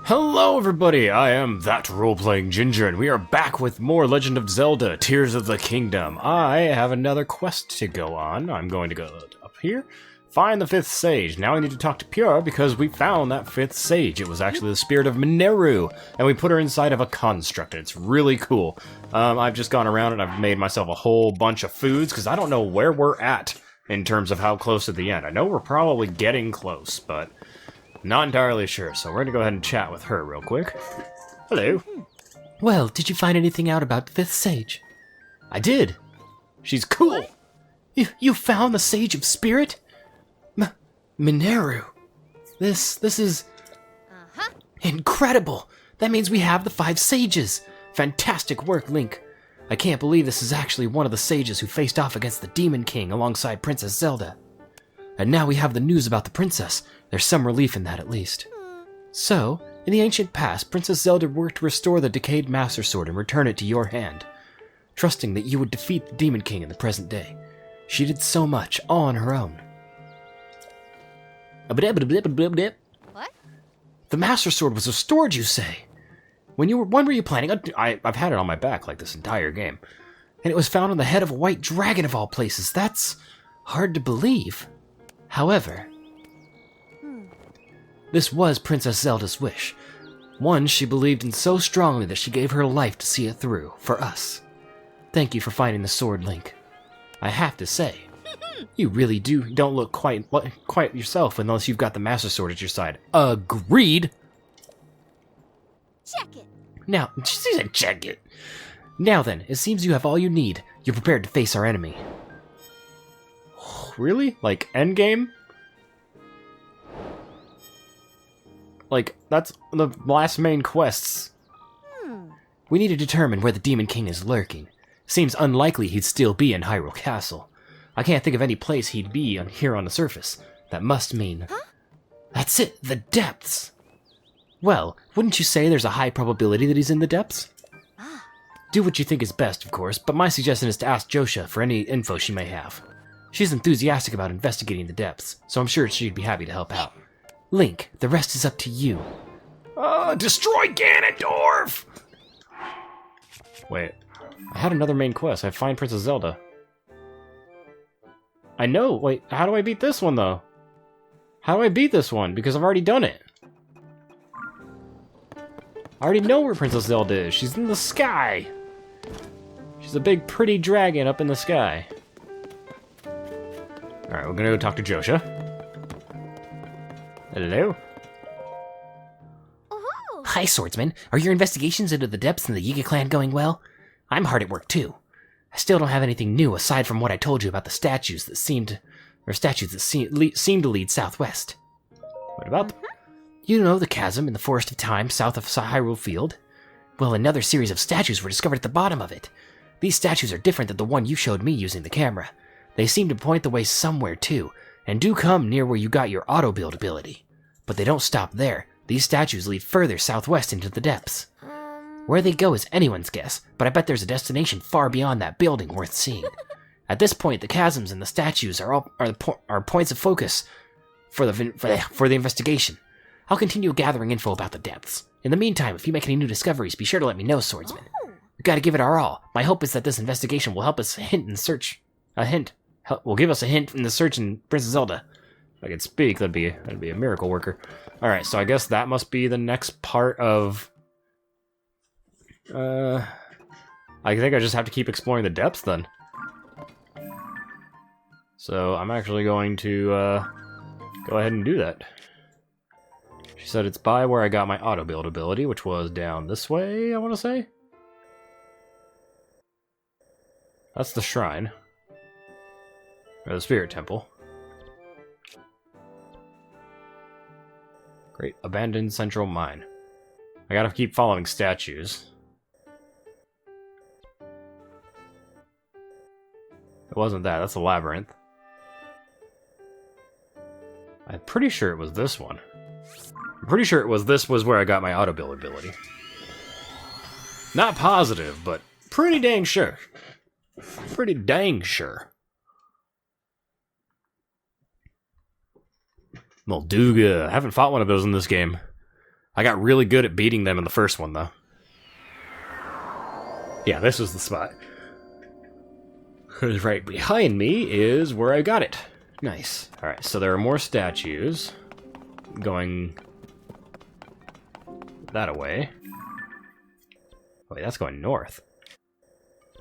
Hello everybody, I am that role-playing ginger, and we are back with more Legend of Zelda, Tears of the Kingdom. I have another quest to go on. I'm going to go up here, find the 5th sage. Now I need to talk to Pure because we found that 5th sage. It was actually the spirit of Mineru, and we put her inside of a construct, and it's really cool. I've just gone around and I've made myself a whole bunch of foods because I don't know where we're at in terms of how close to the end. I know we're probably getting close, but not entirely sure, so we're going to go ahead and chat with her real quick. Hello. Well, did you find anything out about the 5th sage? I did. She's cool. You found the Sage of Spirit? Mineru. This is incredible. That means we have the 5 sages. Fantastic work, Link. I can't believe this is actually one of the sages who faced off against the Demon King alongside Princess Zelda. And now we have the news about the princess. There's some relief in that, at least. So, in the ancient past, Princess Zelda worked to restore the decayed Master Sword and return it to your hand, trusting that you would defeat the Demon King in the present day. She did so much, all on her own. What? The Master Sword was restored, you say? When were you planning on... I've had it on my back like this entire game. And it was found on the head of a white dragon of all places. That's hard to believe. However, this was Princess Zelda's wish. One she believed in so strongly that she gave her life to see it through, for us. Thank you for finding the sword, Link. I have to say, you really don't look quite yourself unless you've got the Master Sword at your side. Agreed! Check it! Now, she said check it. Now then, it seems you have all you need. You're prepared to face our enemy. Really? Like, endgame? Like, that's the last main quests. We need to determine where the Demon King is lurking. Seems unlikely he'd still be in Hyrule Castle. I can't think of any place he'd be here on the surface. That must mean... That's it, the depths! Well, wouldn't you say there's a high probability that he's in the depths? Do what you think is best, of course, but my suggestion is to ask Josha for any info she may have. She's enthusiastic about investigating the depths, so I'm sure she'd be happy to help out. Link, the rest is up to you. Destroy Ganondorf! Wait, I had another main quest. I find Princess Zelda. I know, wait, how do I beat this one, though? How do I beat this one? Because I've already done it. I already know where Princess Zelda is. She's in the sky. She's a big, pretty dragon up in the sky. Alright, we're gonna go talk to Josha. Hello? Oh. Hi, swordsman. Are your investigations into the depths in the Yiga clan going well? I'm hard at work, too. I still don't have anything new aside from what I told you about the statues that seem to lead southwest. What about them? You know the chasm in the Forest of Time south of Hyrule Field? Well, another series of statues were discovered at the bottom of it. These statues are different than the one you showed me using the camera. They seem to point the way somewhere, too, and do come near where you got your auto-build ability. But they don't stop there. These statues lead further southwest into the depths. Where they go is anyone's guess, but I bet there's a destination far beyond that building worth seeing. At this point, the chasms and the statues are points of focus for the investigation. I'll continue gathering info about the depths. In the meantime, if you make any new discoveries, be sure to let me know, swordsman. We've got to give it our all. My hope is that this investigation will help us will give us a hint in the search in Princess Zelda. If I could speak, that'd be a miracle worker. Alright, so I guess that must be the next part of... I think I just have to keep exploring the depths, then. So, I'm actually going to, go ahead and do that. She said it's by where I got my auto-build ability, which was down this way, I want to say? That's the shrine. Or the spirit temple. Great. Abandoned central mine. I gotta keep following statues. It wasn't that. That's a labyrinth. I'm pretty sure it was this one. I'm pretty sure this was where I got my auto-build ability. Not positive, but pretty dang sure. Pretty dang sure. Molduga. I haven't fought one of those in this game. I got really good at beating them in the first one, though. Yeah, this was the spot. Right behind me is where I got it. Nice. Alright, so there are more statues going that way. Wait, that's going north.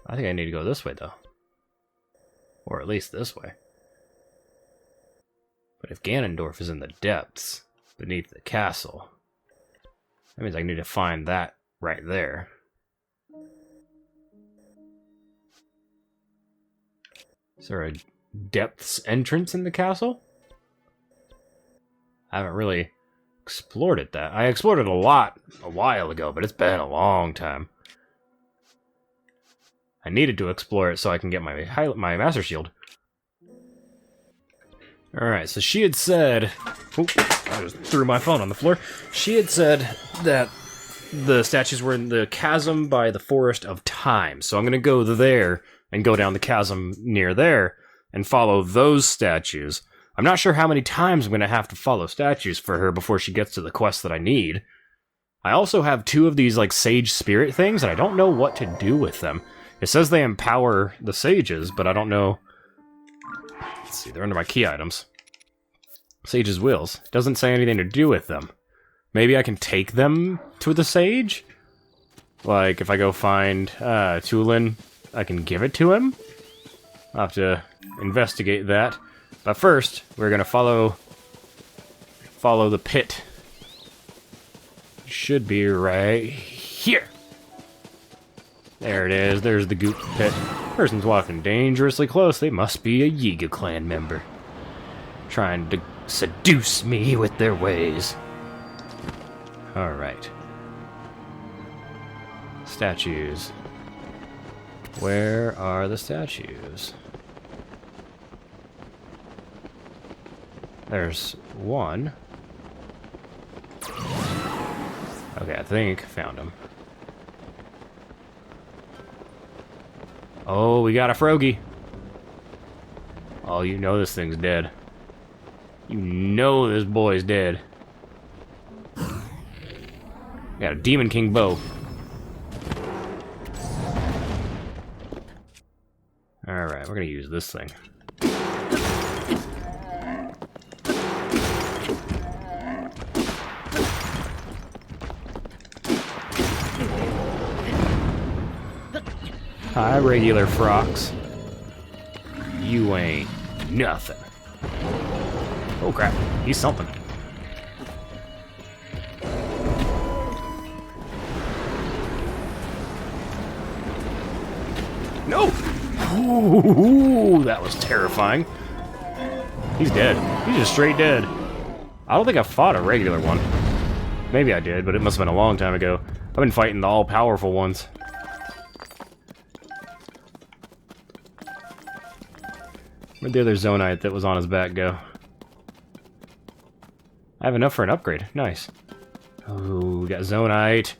I think I need to go this way, though. Or at least this way. But if Ganondorf is in the depths, beneath the castle, that means I need to find that right there. Is there a depths entrance in the castle? I haven't really explored it that. I explored it a lot a while ago, but it's been a long time. I needed to explore it so I can get my Master Shield. Alright, so she had said... Oop, I just threw my phone on the floor. She had said that the statues were in the chasm by the Forest of Time. So I'm going to go there and go down the chasm near there and follow those statues. I'm not sure how many times I'm going to have to follow statues for her before she gets to the quest that I need. I also have 2 of these like sage spirit things, and I don't know what to do with them. It says they empower the sages, but I don't know... Let's see, they're under my key items. Sage's Wills. Doesn't say anything to do with them. Maybe I can take them to the sage? Like, if I go find Tulin, I can give it to him? I'll have to investigate that. But first, we're gonna follow the pit. Should be right here. There it is. There's the goop pit. Person's walking dangerously close. They must be a Yiga clan member. Trying to seduce me with their ways. Alright. Statues. Where are the statues? There's one. Okay, I think I found him. Oh, we got a Frogie. Oh, you know this thing's dead. You know this boy's dead. Got a Demon King bow. Alright, we're gonna use this thing. Hi, regular frocks. You ain't nothing. Oh crap, he's something. No! Ooh, that was terrifying. He's dead. He's just straight dead. I don't think I fought a regular one. Maybe I did, but it must have been a long time ago. I've been fighting the all-powerful ones. Where'd the other Zonite that was on his back go? I have enough for an upgrade. Nice. Oh, we got Zonite.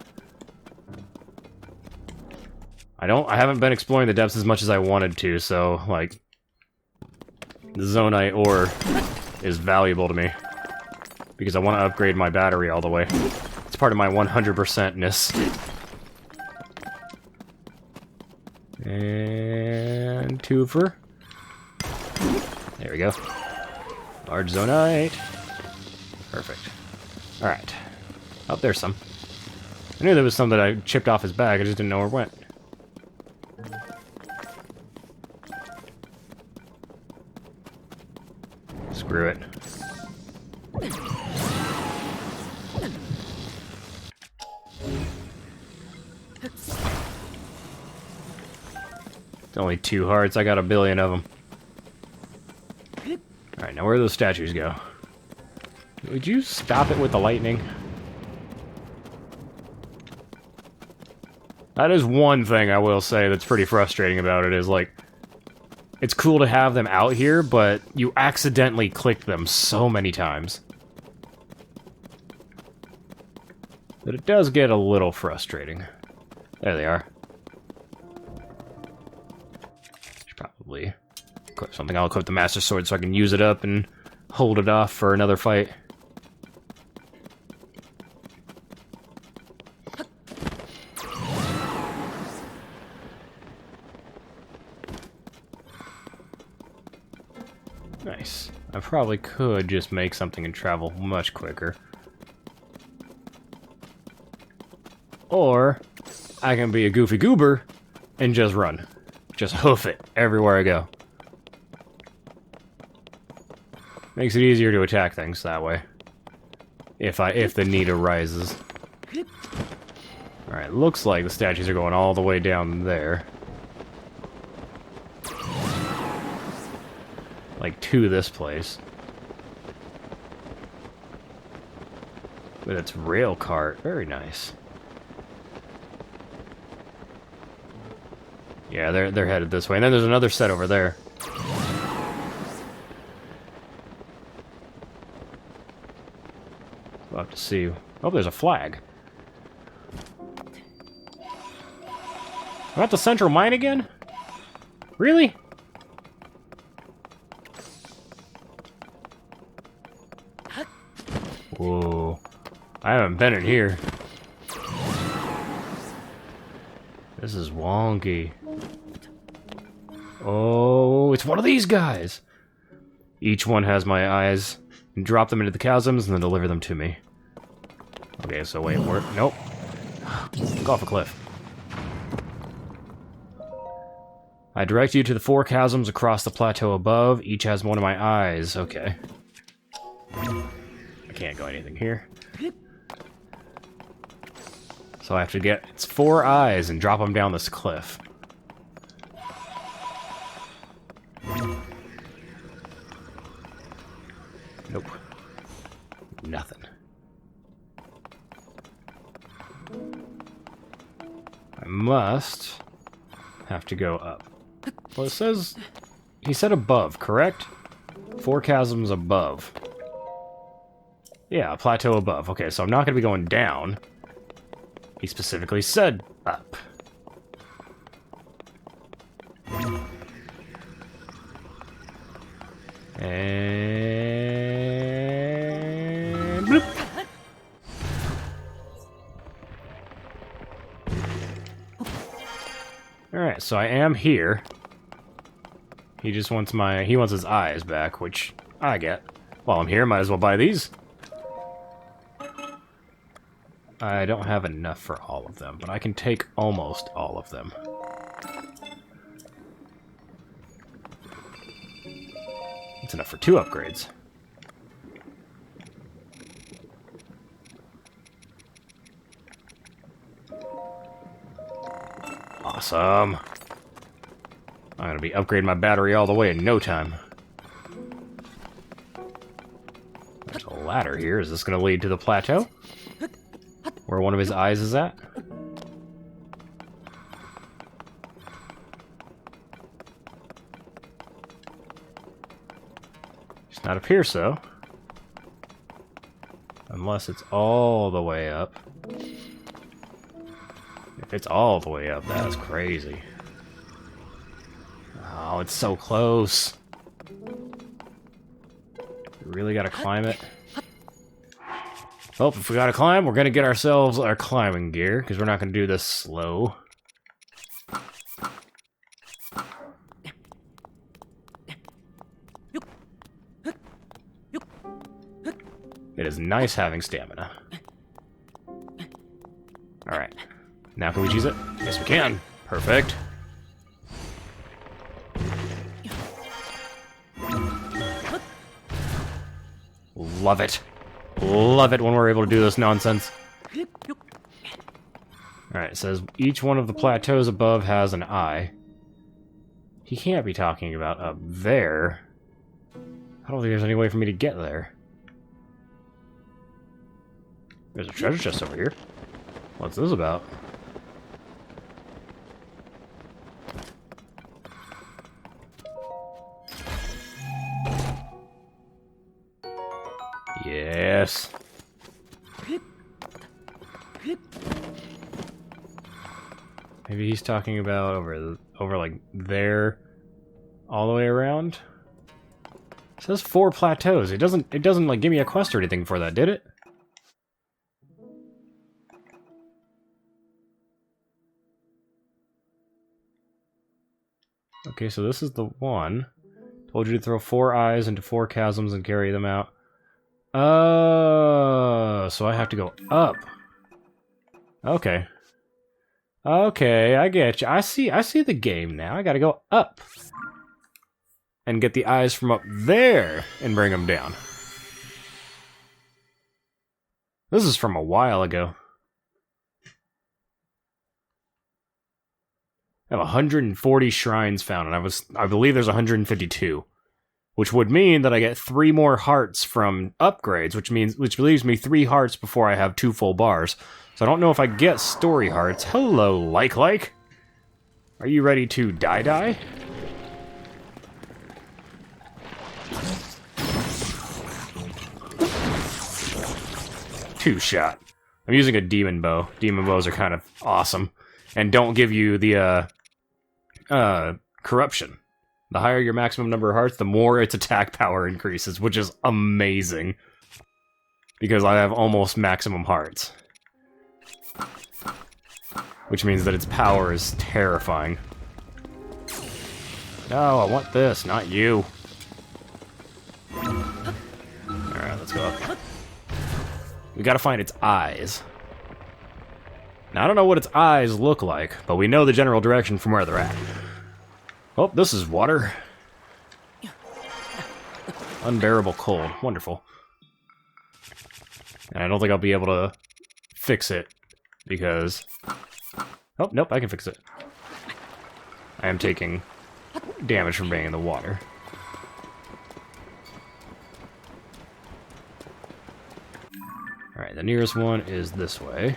I haven't been exploring the depths as much as I wanted to, so, like, the Zonite ore is valuable to me. Because I want to upgrade my battery all the way. It's part of my 100%-ness. And twofer. There we go. Large Zonite. Perfect. Alright. Oh, there's some. I knew there was some that I chipped off his bag, I just didn't know where it went. Screw it. It's only 2 hearts, I got a billion of them. Alright, now where do those statues go? Would you stop it with the lightning? That is one thing I will say that's pretty frustrating about it, is like, it's cool to have them out here, but you accidentally click them so many times. That it does get a little frustrating. There they are. Should probably equip something. I'll equip the Master Sword so I can use it up and hold it off for another fight. Nice. I probably could just make something and travel much quicker. Or I can be a goofy goober and just run. Just hoof it everywhere I go. Makes it easier to attack things that way. If the need arises. Alright, looks like the statues are going all the way down there. Like, to this place. With its rail cart. Very nice. Yeah, they're headed this way. And then there's another set over there. We'll have to see. Oh, there's a flag. I'm at the central mine again? Really? Whoa. I haven't been in here. This is wonky. Oh, it's one of these guys! Each one has my eyes. Drop them into the chasms and then deliver them to me. Okay, so wait, where? Nope. Go off a cliff. I direct you to the 4 chasms across the plateau above. Each has one of my eyes. Okay. I can't go anything here. So I have to get its 4 eyes and drop them down this cliff. Nope. Nothing. I must have to go up. Well, it says... He said above, correct? 4 chasms above. Yeah, a plateau above. Okay, so I'm not going to be going down. He specifically said up. And... bloop. Alright, so I am here. He just wants he wants his eyes back, which I get. While I'm here, might as well buy these. I don't have enough for all of them, but I can take almost all of them. It's enough for 2 upgrades. Awesome. I'm gonna be upgrading my battery all the way in no time. There's a ladder here. Is this gonna lead to the plateau? Where one of his eyes is at? Does not appear so. Unless it's all the way up. If it's all the way up, that is crazy. Oh, it's so close. We really gotta climb it. Oh, if we gotta climb, we're gonna get ourselves our climbing gear, because we're not gonna do this slow. It is nice having stamina. Alright. Now can we choose it? Yes, we can. Perfect. Love it. Love it when we're able to do this nonsense. Alright, it says each one of the plateaus above has an eye. He can't be talking about up there. I don't think there's any way for me to get there. There's a treasure chest over here. What's this about? Yes. Maybe he's talking about over like there, all the way around. It says 4 plateaus. It doesn't like give me a quest or anything for that, did it? Okay, so this is the one. Told you to throw 4 eyes into 4 chasms and carry them out. Oh, so I have to go up. Okay. Okay, I get you. I see the game now. I gotta go up. And get the eyes from up there and bring them down. This is from a while ago. I have 140 shrines found, and I believe there's 152. Which would mean that I get 3 more hearts from upgrades, which leaves me 3 hearts before I have 2 full bars. So I don't know if I get story hearts. Hello, like. Are you ready to die? 2-shot. I'm using a demon bow. Demon bows are kind of awesome. And don't give you the, corruption. The higher your maximum number of hearts, the more its attack power increases, which is amazing. Because I have almost maximum hearts. Which means that its power is terrifying. No, I want this, not you. Alright, let's go up. We gotta find its eyes. Now, I don't know what its eyes look like, but we know the general direction from where they're at. Oh, this is water. Unbearable cold. Wonderful. And I don't think I'll be able to fix it, because... Oh, nope, I can fix it. I am taking damage from being in the water. Alright, the nearest one is this way.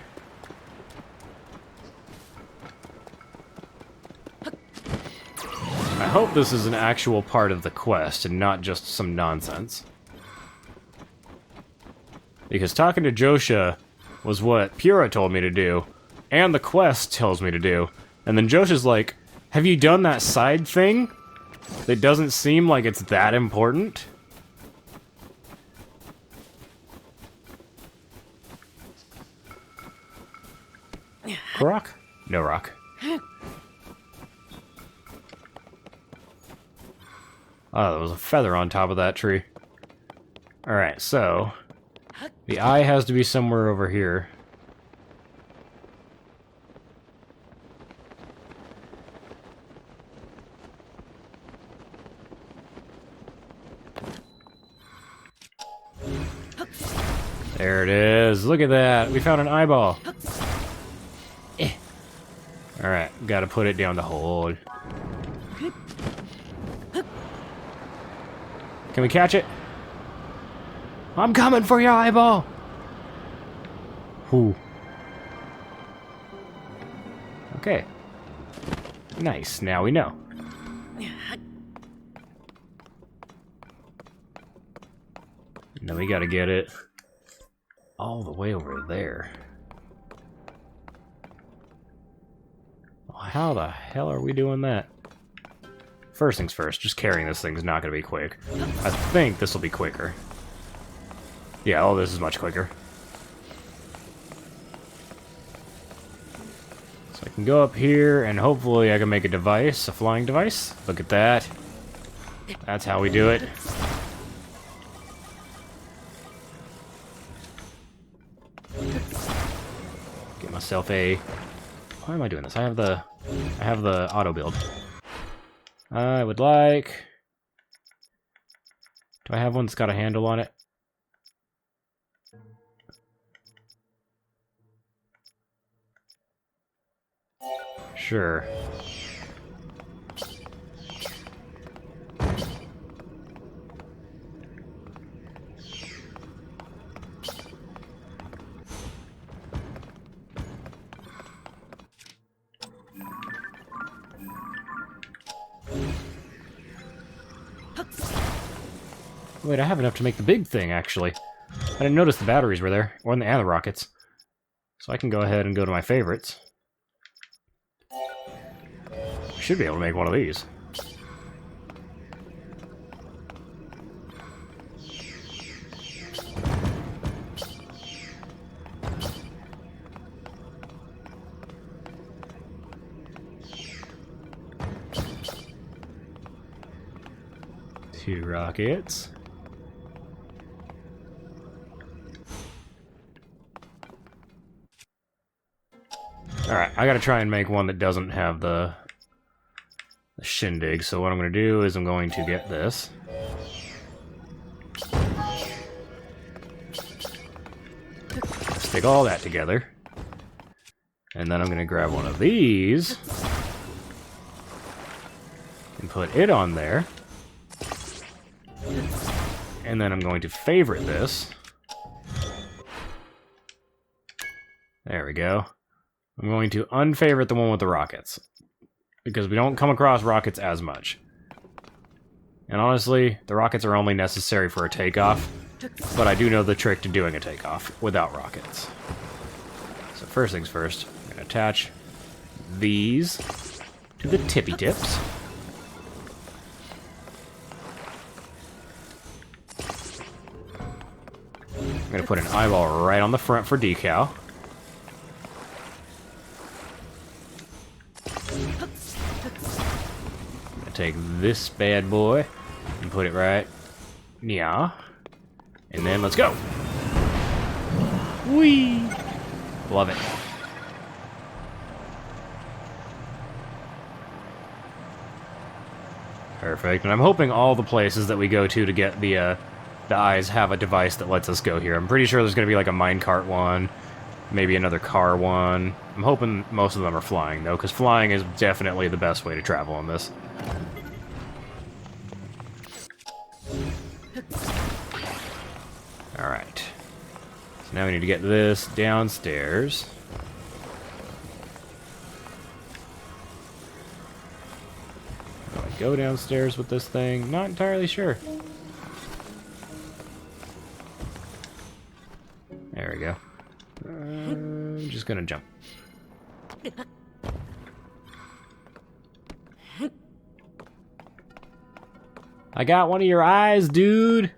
I hope this is an actual part of the quest and not just some nonsense. Because talking to Josha was what Pura told me to do, and the quest tells me to do. And then Josha's like, have you done that side thing? That doesn't seem like it's that important. Rock? No rock. Oh, there was a feather on top of that tree. Alright, so... the eye has to be somewhere over here. There it is. Look at that. We found an eyeball. Alright, gotta put it down the hole. Can we catch it? I'm coming for your eyeball! Whew. Okay. Nice, now we know. And then we gotta get it all the way over there. How the hell are we doing that? First things first, just carrying this thing is not going to be quick. I think this will be quicker. Yeah, all this is much quicker. So I can go up here, and hopefully I can make a device, a flying device. Look at that. That's how we do it. Get myself a... Why am I doing this? I have the auto build. I would like... Do I have one that's got a handle on it? Sure. Wait, I have enough to make the big thing, actually. I didn't notice the batteries were there, and the rockets. So I can go ahead and go to my favorites. I should be able to make one of these. 2 rockets. Alright, I gotta try and make one that doesn't have the shindig, so what I'm gonna do is I'm going to get this. Stick all that together. And then I'm gonna grab one of these and put it on there. And then I'm going to favorite this. There we go. I'm going to unfavorite the one with the rockets, because we don't come across rockets as much. And honestly, the rockets are only necessary for a takeoff, but I do know the trick to doing a takeoff without rockets. So first things first, I'm going to attach these to the tippy tips. I'm going to put an eyeball right on the front for decal. Take this bad boy and put it right, yeah, and then let's go. Whee! Love it. Perfect, and I'm hoping all the places that we go to get the eyes have a device that lets us go here. I'm pretty sure there's going to be like a minecart one, maybe another car one. I'm hoping most of them are flying, though, because flying is definitely the best way to travel on this. Alright. So now we need to get this downstairs. Do I go downstairs with this thing? Not entirely sure. There we go. I'm just gonna jump. I got one of your eyes, dude.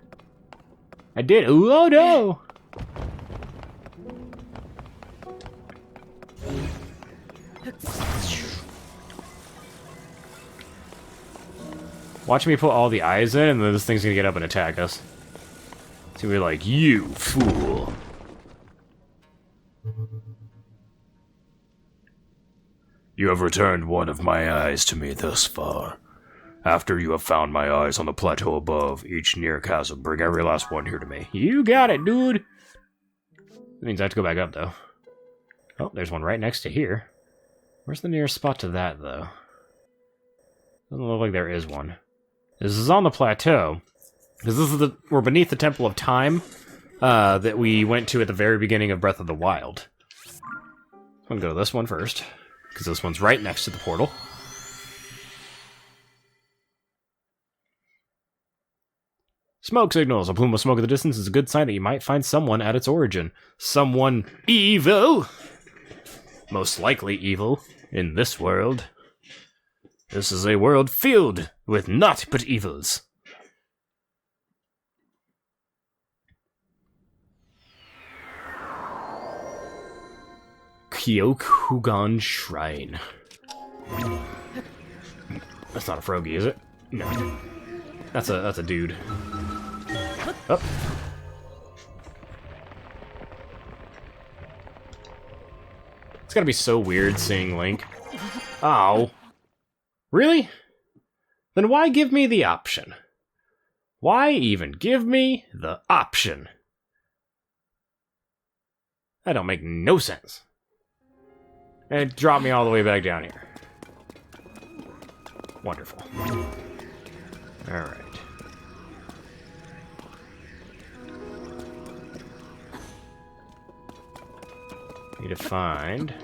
I did. Ooh, oh no. Watch me put all the eyes in, and then this thing's gonna get up and attack us. So we're like, you fool. You have returned one of my eyes to me thus far. After you have found my eyes on the plateau above each near chasm, bring every last one here to me. You got it, dude! That means I have to go back up, though. Oh, there's one right next to here. Where's the nearest spot to that, though? Doesn't look like there is one. This is on the plateau. Because this is we're beneath the Temple of Time that we went to at the very beginning of Breath of the Wild. I'm gonna go to this one first, because this one's right next to the portal. Smoke signals. A plume of smoke in the distance is a good sign that you might find someone at its origin. Someone evil. Most likely evil in this world. This is a world filled with naught but evils. Kyokugan Shrine. That's not a Frogie, is it? No. That's a dude. Up. It's gotta be so weird seeing Link. Ow. Really? Then why give me the option? Why even give me the option? That don't make no sense. And it dropped me all the way back down here. Wonderful. Alright. Need to find...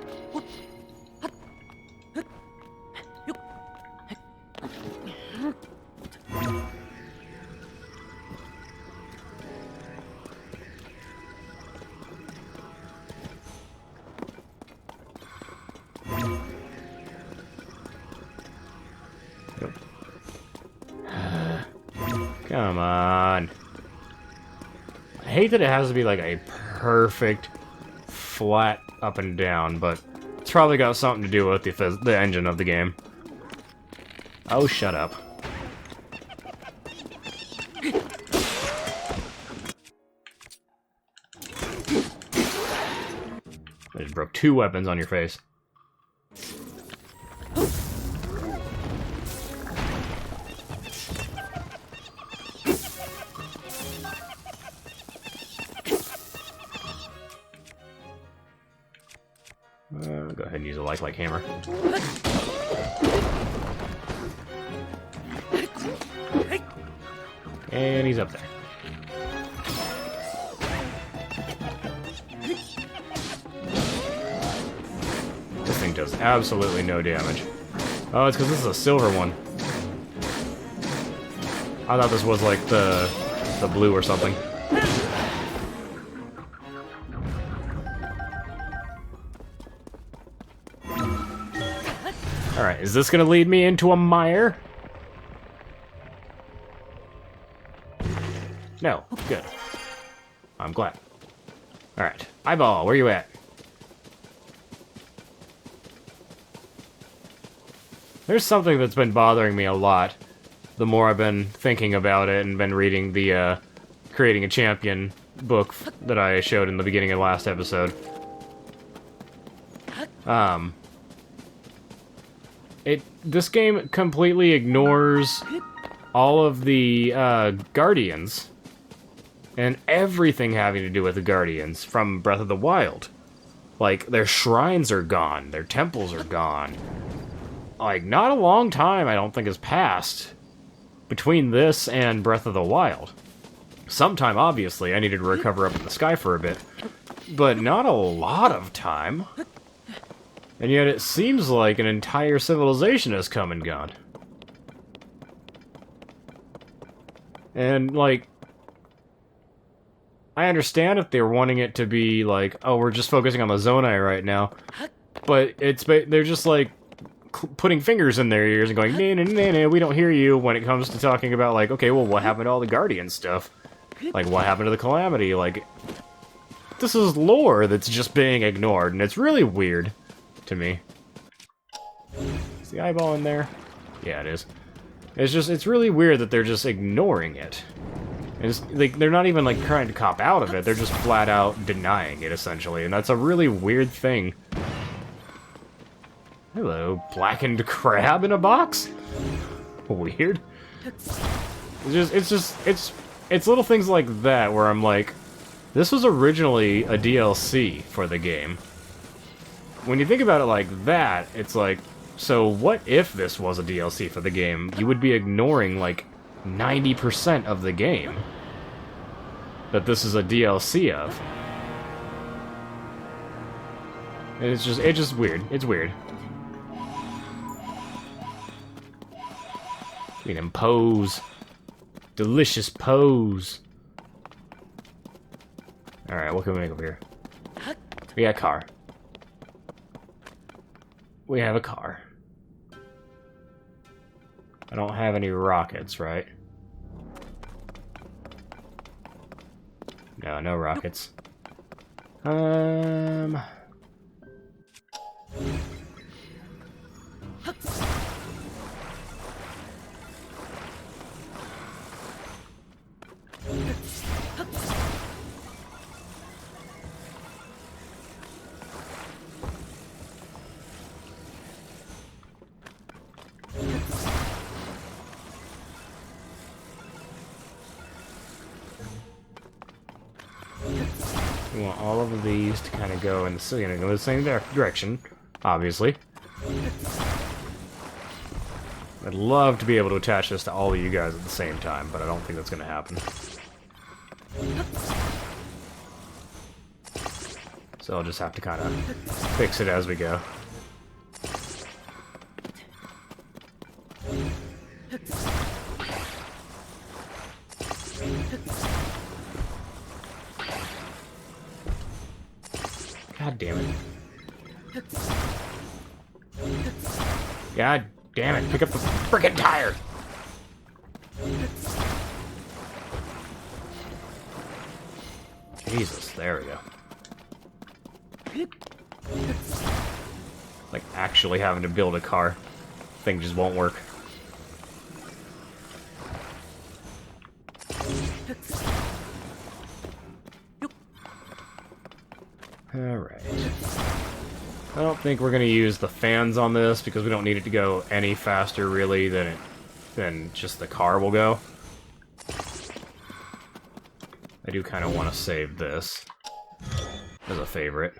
Come on. I hate that it has to be like a perfect flat up and down, but it's probably got something to do with the engine of the game. Oh, shut up. just broke 2 weapons on your face. Go ahead and use a like hammer. And he's up there. This thing does absolutely no damage. Oh, it's because this is a silver one. I thought this was like the blue or something. Alright, is this gonna lead me into a mire? No, good. I'm glad. Alright, Eyeball, where you at? There's something that's been bothering me a lot the more I've been thinking about it and been reading the Creating a Champion book that I showed in the beginning of the last episode. This game completely ignores all of the Guardians and everything having to do with the Guardians from Breath of the Wild. Like, their shrines are gone, their temples are gone. Like, not a long time, I don't think, has passed between this and Breath of the Wild. Sometime, obviously, I needed to recover up in the sky for a bit, but not a lot of time. And yet it seems like an entire civilization has come and gone. And, like, I understand if they're wanting it to be like, oh, we're just focusing on the Zonai right now, but they're just like putting fingers in their ears and going, nah, nah, nah, nah, we don't hear you when it comes to talking about, like, okay, well, what happened to all the Guardian stuff? Like, what happened to the Calamity? Like, this is lore that's just being ignored, and it's really weird to me. Is the eyeball in there? Yeah, it is. It's really weird that they're just ignoring it. And it's, like, they're not even, like, trying to cop out of it, they're just flat out denying it, essentially, and that's a really weird thing. Hello, blackened crab in a box? Weird. It's little things like that where I'm like, this was originally a DLC for the game. When you think about it like that, it's like, so what if this was a DLC for the game? You would be ignoring, like, 90% of the game that this is a DLC of. And it's just weird. It's weird. We can pose. Delicious pose. Alright, what can we make over here? We got a car. We have a car. I don't have any rockets, right? No, no rockets. We want all of these to kind of go in the same direction, obviously. I'd love to be able to attach this to all of you guys at the same time, but I don't think that's going to happen. So I'll just have to kind of fix it as we go. God damn it. God damn it, pick up the frickin' tire! Jesus, there we go. Like, actually having to build a car. Thing just won't work. Alright. I don't think we're gonna use the fans on this because we don't need it to go any faster really than just the car will go. I do kind of want to save this as a favorite.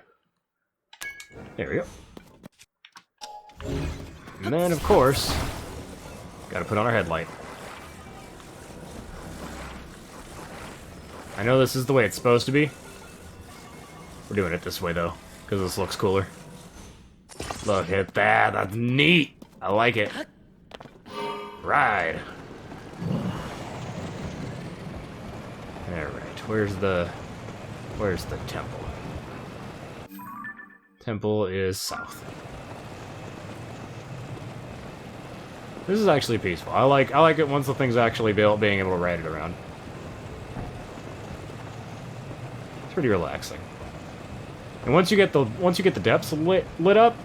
There we go. And then, of course, gotta put on our headlight. I know this is the way it's supposed to be. We're doing it this way, though, because this looks cooler. Look at that. That's neat. I like it. Ride. Alright, where's the temple? Temple is south. This is actually peaceful. I like it once the thing's actually built, being able to ride it around. It's pretty relaxing. And once you get the depths lit up,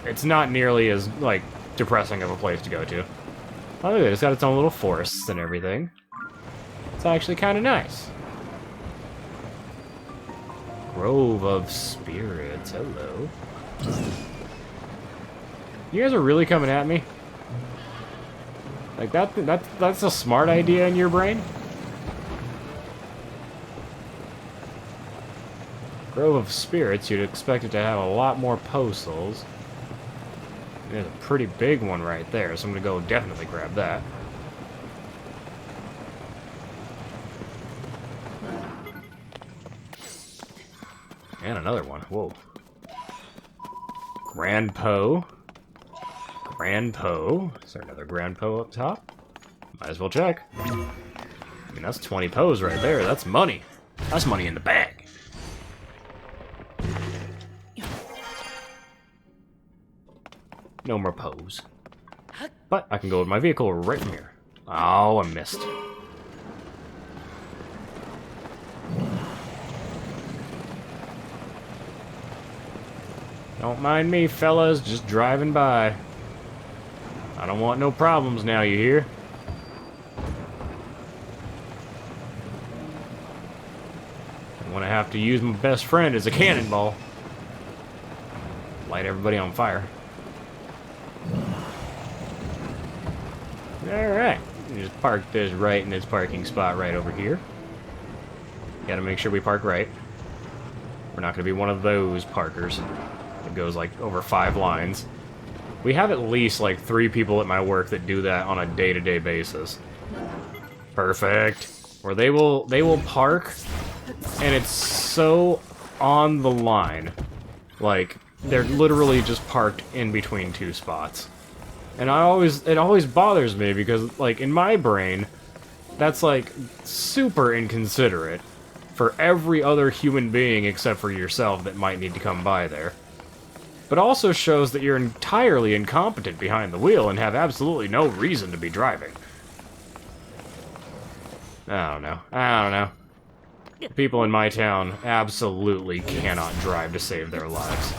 it's not nearly as like depressing of a place to go to. Oh, look at it. It's got its own little forests and everything. It's actually kind of nice. Grove of Spirits. Hello. You guys are really coming at me? Like that's a smart idea in your brain? Grove of Spirits, you'd expect it to have a lot more postals. There's a pretty big one right there, so I'm gonna go definitely grab that. And another one. Whoa. Grand Poe. Grand Poe. Is there another Grand Poe up top? Might as well check. I mean, that's 20 Poes right there. That's money. That's money in the bag. No more Poes. But I can go with my vehicle right from here. Oh, I missed. Don't mind me, fellas, just driving by. I don't want no problems now, you hear? And when I have to use my best friend as a cannonball, light everybody on fire. Alright, just park this right in this parking spot right over here. Gotta make sure we park right. We're not gonna be one of those parkers. It goes like over 5 lines. We have at least like 3 people at my work that do that on a day-to-day basis. Perfect. Where they will park, and it's so on the line. Like, they're literally just parked in between 2 spots. And it always bothers me because, like, in my brain, that's like super inconsiderate for every other human being except for yourself that might need to come by there. But also shows that you're entirely incompetent behind the wheel and have absolutely no reason to be driving. I don't know. People in my town absolutely cannot drive to save their lives.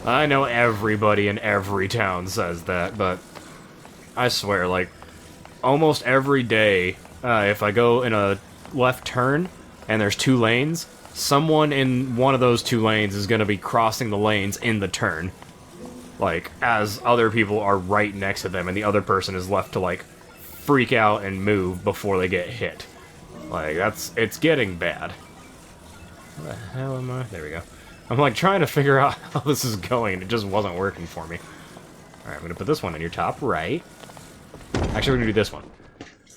I know everybody in every town says that, but I swear, like, almost every day, if I go in a left turn and there's 2 lanes, someone in one of those 2 lanes is going to be crossing the lanes in the turn. Like, as other people are right next to them, and the other person is left to, like, freak out and move before they get hit. Like, it's getting bad. Where the hell am I? There we go. I'm, like, trying to figure out how this is going, and it just wasn't working for me. Alright, I'm gonna put this one in your top right. Actually, we're gonna do this one.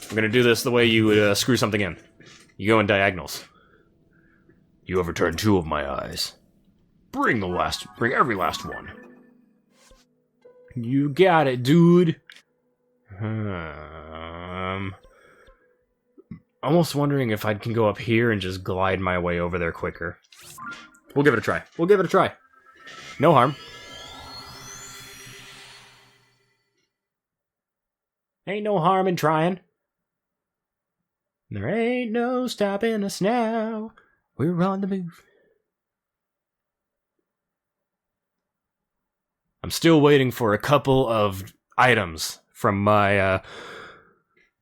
I'm gonna do this the way you would screw something in. You go in diagonals. You overturn 2 of my eyes. Bring every last one. You got it, dude. Almost wondering if I can go up here and just glide my way over there quicker. We'll give it a try. No harm. Ain't no harm in trying. There ain't no stopping us now. We're on the move. I'm still waiting for a couple of items from my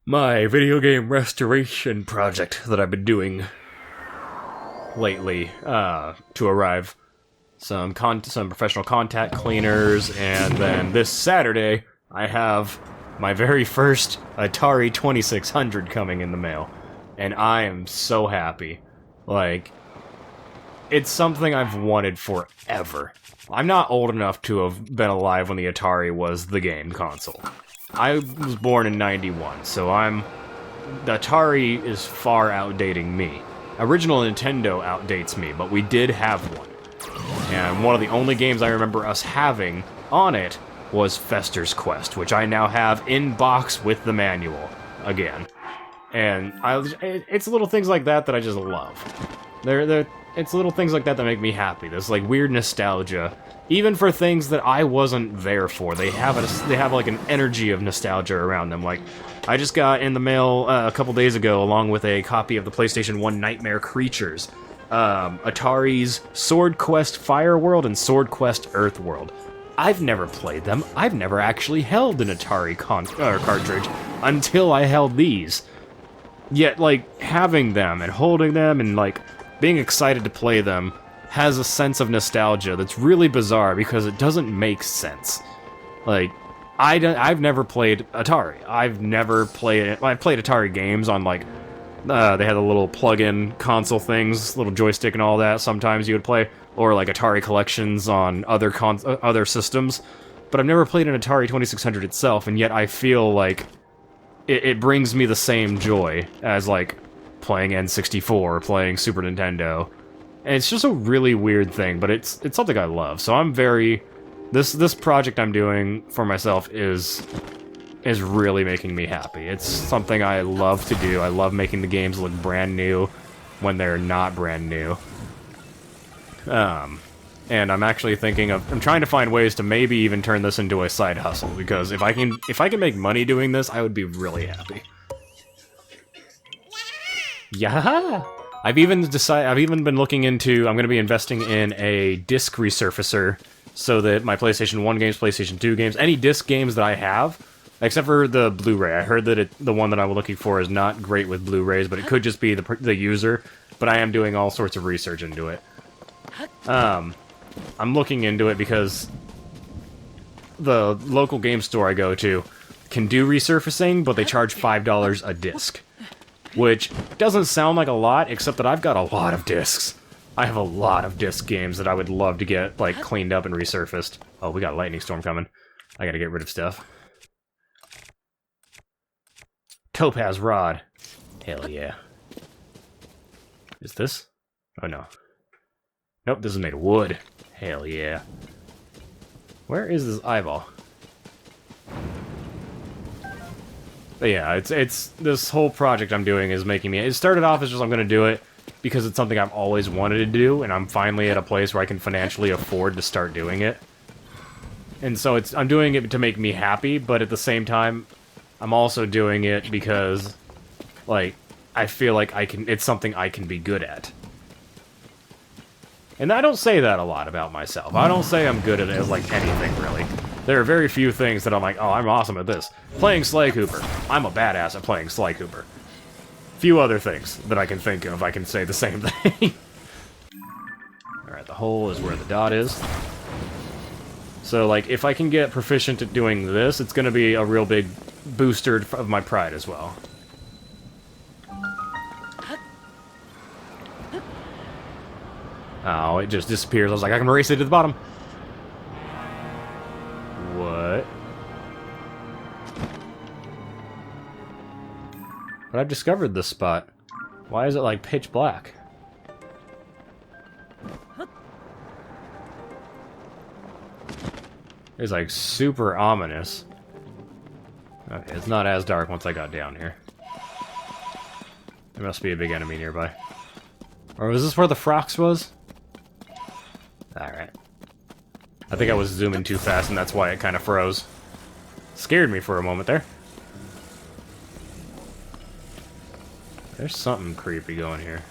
my video game restoration project that I've been doing lately to arrive. some professional contact cleaners, and then this Saturday I have my very first Atari 2600 coming in the mail, and I am so happy. Like, it's something I've wanted forever. I'm not old enough to have been alive when the Atari was the game console. I was born in 91, so the Atari is far outdating me. Original Nintendo outdates me, but we did have one. And one of the only games I remember us having on it was Fester's Quest, which I now have in box with the manual again. And it's little things like that that I just love. It's little things like that that make me happy. There's like weird nostalgia, even for things that I wasn't there for. They have like an energy of nostalgia around them. Like, I just got in the mail a couple days ago, along with a copy of the PlayStation 1 Nightmare Creatures, Atari's Sword Quest Fire World and Sword Quest Earth World. I've never played them. I've never actually held an Atari cartridge until I held these. Yet, like, having them and holding them and, like, being excited to play them has a sense of nostalgia that's really bizarre because it doesn't make sense. Like, I've never played Atari. I've played Atari games on, like, they had the little plug-in console things, little joystick and all that. Sometimes you would play, or like Atari collections on other systems. But I've never played an Atari 2600 itself, and yet I feel like it brings me the same joy as, like, playing N64 or playing Super Nintendo. And it's just a really weird thing, but it's something I love. So I'm very... This project I'm doing for myself is really making me happy. It's something I love to do. I love making the games look brand new when they're not brand new. And I'm actually I'm trying to find ways to maybe even turn this into a side hustle, because if I can make money doing this, I would be really happy. Yeah. I've even been looking into, I'm going to be investing in a disc resurfacer so that my PlayStation 1 games, PlayStation 2 games, any disc games that I have, except for the Blu-ray. I heard that the one that I'm looking for is not great with Blu-rays, but it could just be the user, but I am doing all sorts of research into it. I'm looking into it because the local game store I go to can do resurfacing, but they charge $5 a disc. Which doesn't sound like a lot, except that I've got a lot of discs. I have a lot of disc games that I would love to get, like, cleaned up and resurfaced. Oh, we got a lightning storm coming. I gotta get rid of stuff. Topaz rod. Hell yeah. Is this? Oh, no. Nope, this is made of wood. Hell yeah. Where is this eyeball? But yeah, it's this whole project I'm doing is making me... It started off as just I'm going to do it because it's something I've always wanted to do, and I'm finally at a place where I can financially afford to start doing it. And so I'm doing it to make me happy, but at the same time, I'm also doing it because, like, I feel like it's something I can be good at. And I don't say that a lot about myself. I don't say I'm good at it as, like, anything, really. There are very few things that I'm like, oh, I'm awesome at this. Playing Sly Cooper. I'm a badass at playing Sly Cooper. Few other things that I can think of, I can say the same thing. Alright, the hole is where the dot is. So, like, if I can get proficient at doing this, it's going to be a real big booster of my pride as well. Oh, it just disappears. I was like, I can race it to the bottom. What? But I've discovered this spot. Why is it like pitch black? It's like super ominous. Okay, it's not as dark once I got down here. There must be a big enemy nearby. Or was this where the Frox was? Alright. I think I was zooming too fast and that's why it kind of froze. Scared me for a moment there. There's something creepy going here.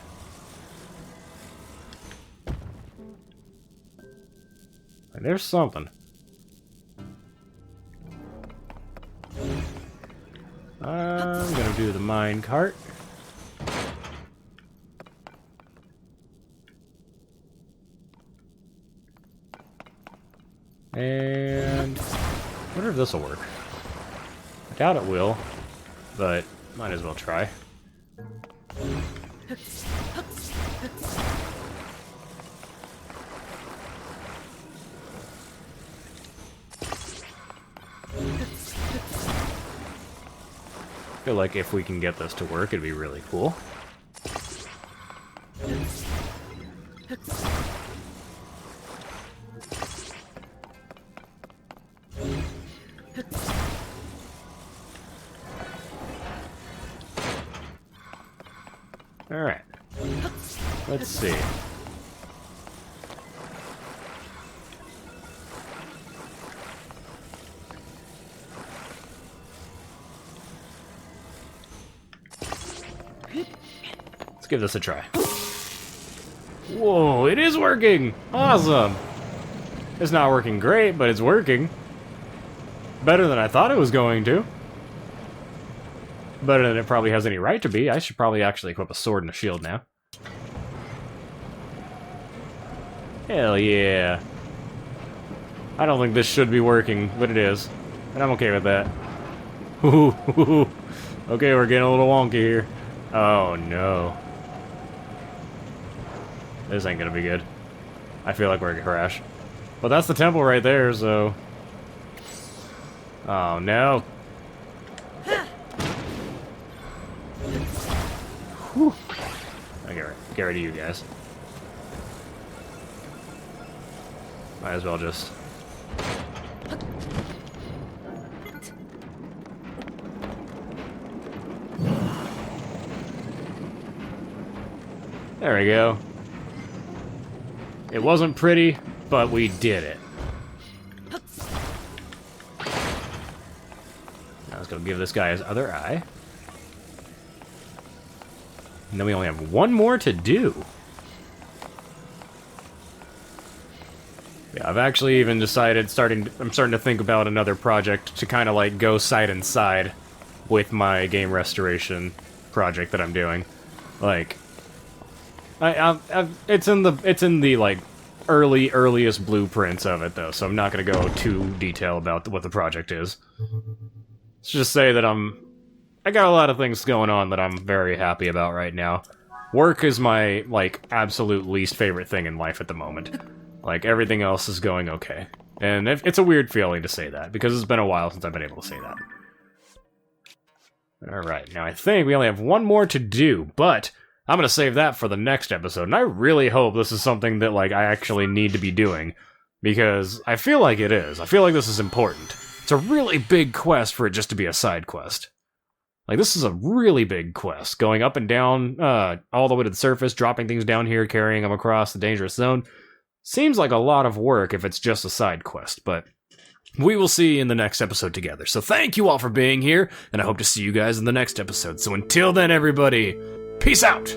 There's something. I'm gonna do the mine cart. And I wonder if this will work. I doubt it will, but might as well try. I feel like if we can get this to work, it'd be really cool. Alright. Let's see. Let's give this a try. Whoa, it is working! Awesome! It's not working great, but it's working. Better than I thought it was going to. Better than it probably has any right to be. I should probably actually equip a sword and a shield now. Hell yeah. I don't think this should be working, but it is. And I'm okay with that. Ooh, okay, we're getting a little wonky here. Oh no. This ain't gonna be good. I feel like we're gonna crash. But that's the temple right there, so... Oh no. Whew. Get rid of you guys. Might as well just... There we go. It wasn't pretty, but we did it. Now let's go give this guy his other eye. And then we only have one more to do. Yeah, I've actually even decided, I'm starting to think about another project to kind of like go side and side with my game restoration project that I'm doing. Like, it's in the like earliest blueprints of it though, so I'm not gonna go too detailed about what the project is. Let's just say that I got a lot of things going on that I'm very happy about right now. Work is my, like, absolute least favorite thing in life at the moment. Like, everything else is going okay. And it's a weird feeling to say that, because it's been a while since I've been able to say that. Alright, now I think we only have one more to do, but I'm gonna save that for the next episode, and I really hope this is something that, like, I actually need to be doing, because I feel like it is. I feel like this is important. It's a really big quest for it just to be a side quest. Like, this is a really big quest, going up and down, all the way to the surface, dropping things down here, carrying them across the dangerous zone. Seems like a lot of work if it's just a side quest, but we will see in the next episode together. So thank you all for being here, and I hope to see you guys in the next episode. So until then, everybody, peace out!